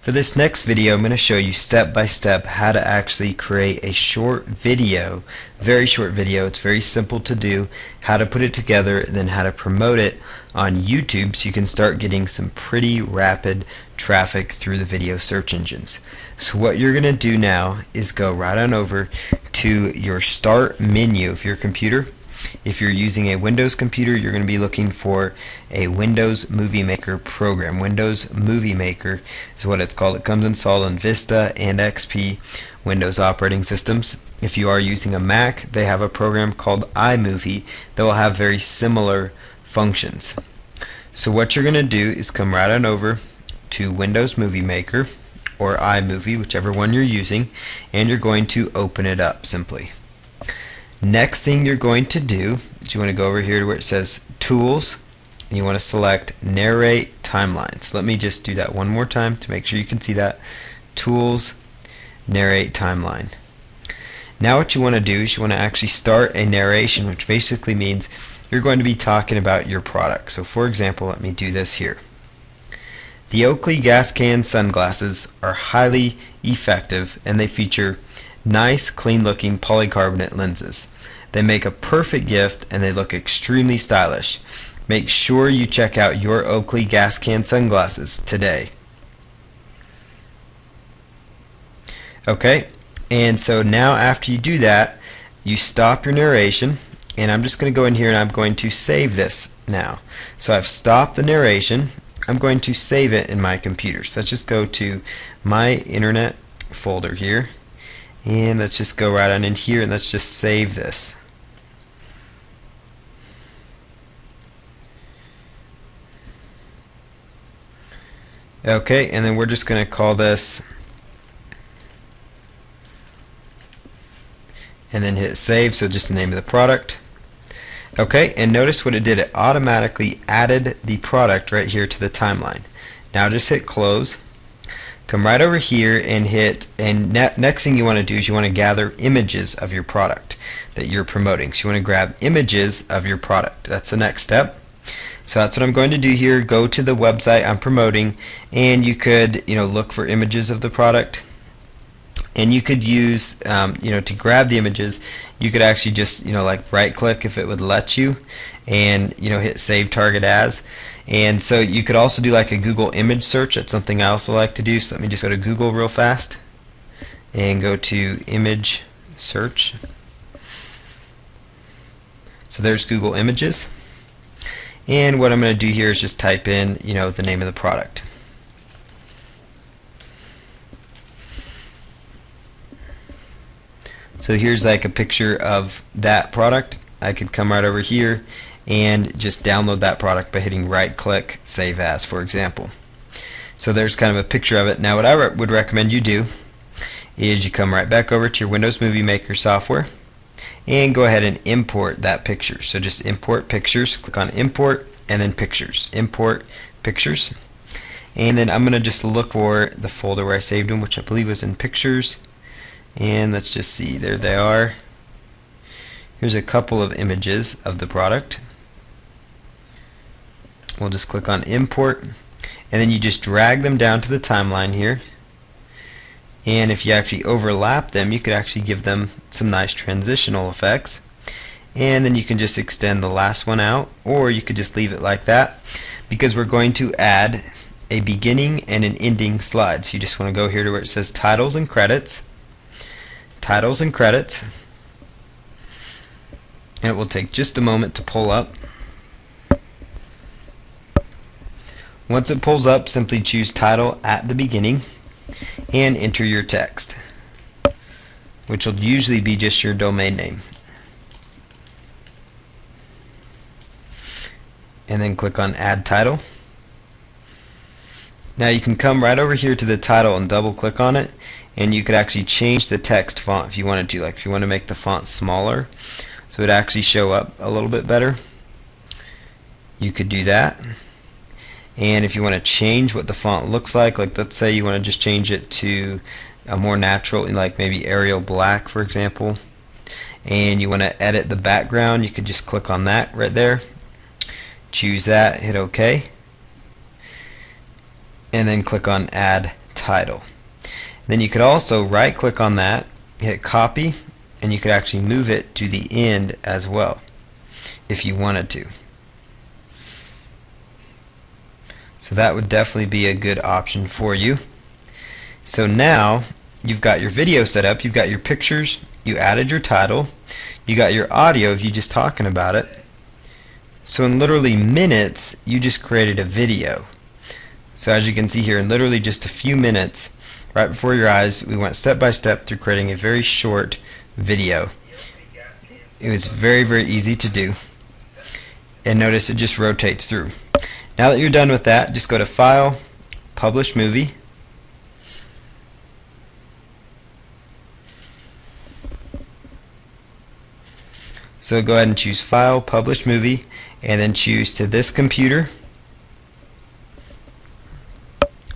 For this next video, I'm going to show you step by step how to actually create a short video, very short video. It's very simple to do, how to put it together, and then how to promote it on YouTube so you can start getting some pretty rapid traffic through the video search engines. So what you're going to do now is go right on over to your start menu of your computer. If you're using a Windows computer, you're going to be looking for a Windows Movie Maker program. Windows Movie Maker is what it's called. It comes installed on Vista and XP Windows operating systems. If you are using a Mac, they have a program called iMovie that will have very similar functions. So what you're going to do is come right on over to Windows Movie Maker or iMovie, whichever one you're using, and you're going to open it up simply. Next thing you're going to do is you want to go over here to where it says Tools, and you want to select Narrate Timeline. So let me just do that one more time to make sure you can see that. Tools, Narrate Timeline. Now what you want to do is you want to actually start a narration, which basically means you're going to be talking about your product. So for example, let me do this here. The Oakley gas can sunglasses are highly effective, and they feature nice, clean-looking polycarbonate lenses. They make a perfect gift, and they look extremely stylish. Make sure you check out your Oakley gas can sunglasses today. Okay, and so now after you do that, you stop your narration, and I'm just going to go in here and I'm going to save this now. So I've stopped the narration. I'm going to save it in my computer. So let's just go to my internet folder here, and let's just go right on in here and let's just save this. Okay, and then we're just going to call this, and then hit save, so just the name of the product. Okay, and notice what it did. It automatically added the product right here to the timeline. Now just hit close. Come right over here and hit, and next thing you want to do is you want to gather images of your product that you're promoting. So you want to grab images of your product. That's the next step. So that's what I'm going to do here. Go to the website I'm promoting, and you could look for images of the product. And you could use, to grab the images, you could actually just, like right click if it would let you, and, hit save target as. And so you could also do like a Google image search. That's something I also like to do. So let me just go to Google real fast and go to image search. So there's Google Images. And what I'm going to do here is just type in, the name of the product. So here's like a picture of that product. I could come right over here and just download that product by hitting right click, save as, for example. So there's kind of a picture of it. Now what I would recommend you do is you come right back over to your Windows Movie Maker software and go ahead and import that picture. So just import pictures, click on import and then pictures, import pictures. And then I'm going to just look for the folder where I saved them, which I believe was in pictures. And let's just see, there they are. Here's a couple of images of the product. We'll just click on import, and then you just drag them down to the timeline here. And if you actually overlap them, you could actually give them some nice transitional effects. And then you can just extend the last one out, or you could just leave it like that, because we're going to add a beginning and an ending slide. So you just want to go here to where it says titles and credits. Titles and credits, and it will take just a moment to pull up. Once it pulls up, simply choose title at the beginning and enter your text, which will usually be just your domain name, and then click on add title. Now you can come right over here to the title and double click on it, and you could actually change the text font if you wanted to. Like if you want to make the font smaller so it actually show up a little bit better, you could do that. And if you want to change what the font looks like let's say you want to just change it to a more natural, like maybe Arial Black for example, and you want to edit the background, you could just click on that right there, choose that, hit OK, and then click on Add title. Then you could also right click on that, hit copy, and you could actually move it to the end as well if you wanted to. So that would definitely be a good option for you. So now you've got your video set up, you've got your pictures, you added your title, you got your audio of you just talking about it. So in literally minutes, you just created a video. So as you can see here, in literally just a few minutes, right before your eyes, we went step by step through creating a very short video. It was very, very easy to do. And notice it just rotates through. Now that you're done with that, just go to File, Publish Movie. So go ahead and choose File, Publish Movie, and then choose to this computer.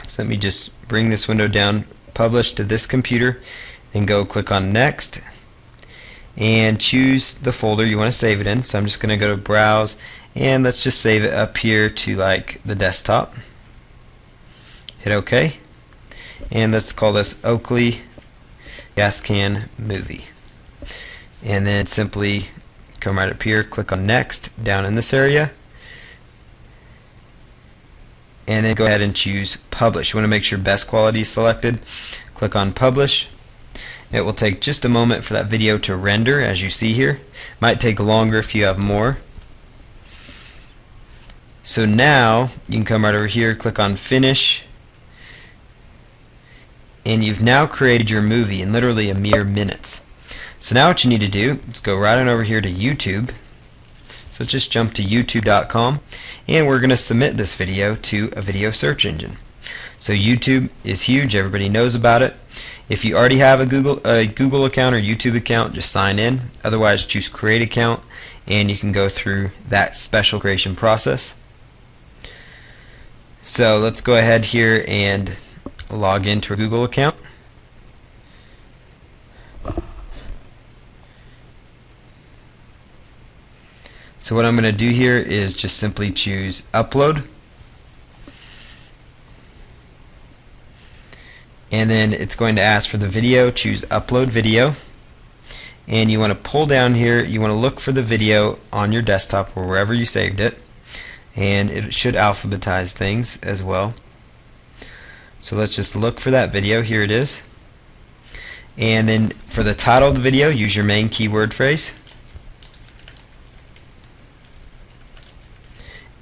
So let me just bring this window down, Publish to this computer, then go click on Next, and choose the folder you want to save it in. So I'm just going to go to Browse, and let's just save it up here to like the desktop. Hit OK, and let's call this Oakley Gas Can Movie. And then simply come right up here, click on Next down in this area, and then go ahead and choose Publish. You want to make sure best quality is selected. Click on Publish. It will take just a moment for that video to render, as you see here. Might take longer if you have more. So now you can come right over here, click on Finish, and you've now created your movie in literally a mere minutes. So now what you need to do is go right on over here to YouTube. So just jump to youtube.com, and we're going to submit this video to a video search engine. So YouTube is huge, everybody knows about it. If you already have a Google account or YouTube account, just sign in. Otherwise, choose Create Account, and you can go through that special creation process. So let's go ahead here and log into a Google account. So what I'm going to do here is just simply choose Upload, and then it's going to ask for the video. Choose Upload Video, and you want to pull down here, you want to look for the video on your desktop or wherever you saved it, and it should alphabetize things as well. So let's just look for that video. Here it is. And then for the title of the video, use your main keyword phrase.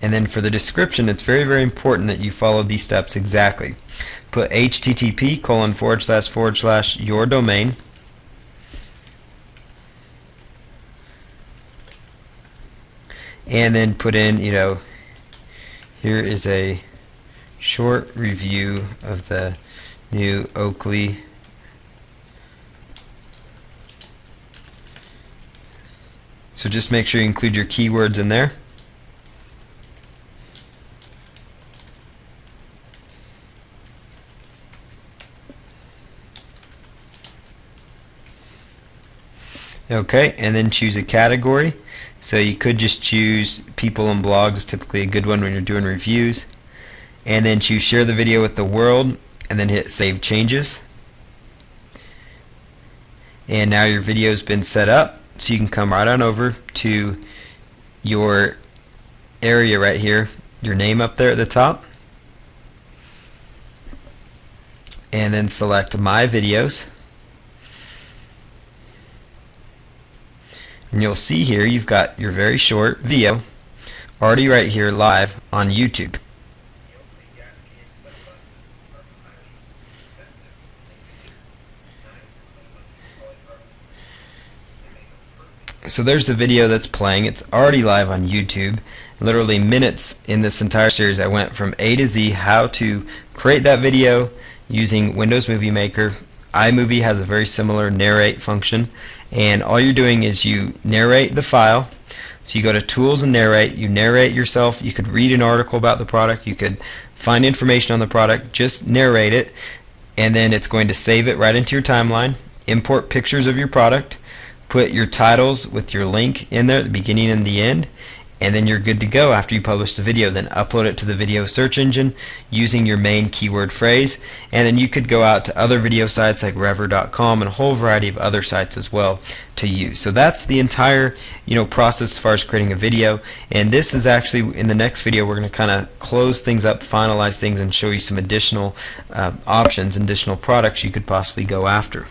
And then for the description, it's very, very important that you follow these steps exactly. Put http:// your domain. And then put in, here is a short review of the new Oakley So just make sure you include your keywords in there. Okay, and then choose a category. So you could just choose people and blogs, typically a good one when you're doing reviews. And then choose share the video with the world, and then hit save changes. And now your video's been set up, so you can come right on over to your area right here, your name up there at the top, and then select My Videos. And you'll see here you've got your very short video already right here live on YouTube. So there's the video that's playing. It's already live on YouTube. Literally minutes in this entire series I went from A to Z how to create that video using Windows Movie Maker. iMovie has a very similar narrate function, and all you're doing is you narrate the file. So you go to Tools and Narrate, you narrate yourself. You could read an article about the product, you could find information on the product, just narrate it, and then it's going to save it right into your timeline. Import pictures of your product, put your titles with your link in there at the beginning and the end, and then you're good to go after you publish the video. Then upload it to the video search engine using your main keyword phrase, and then you could go out to other video sites like rever.com and a whole variety of other sites as well to use. So that's the entire process as far as creating a video, and this is actually, in the next video, we're going to kind of close things up, finalize things, and show you some additional options, additional products you could possibly go after.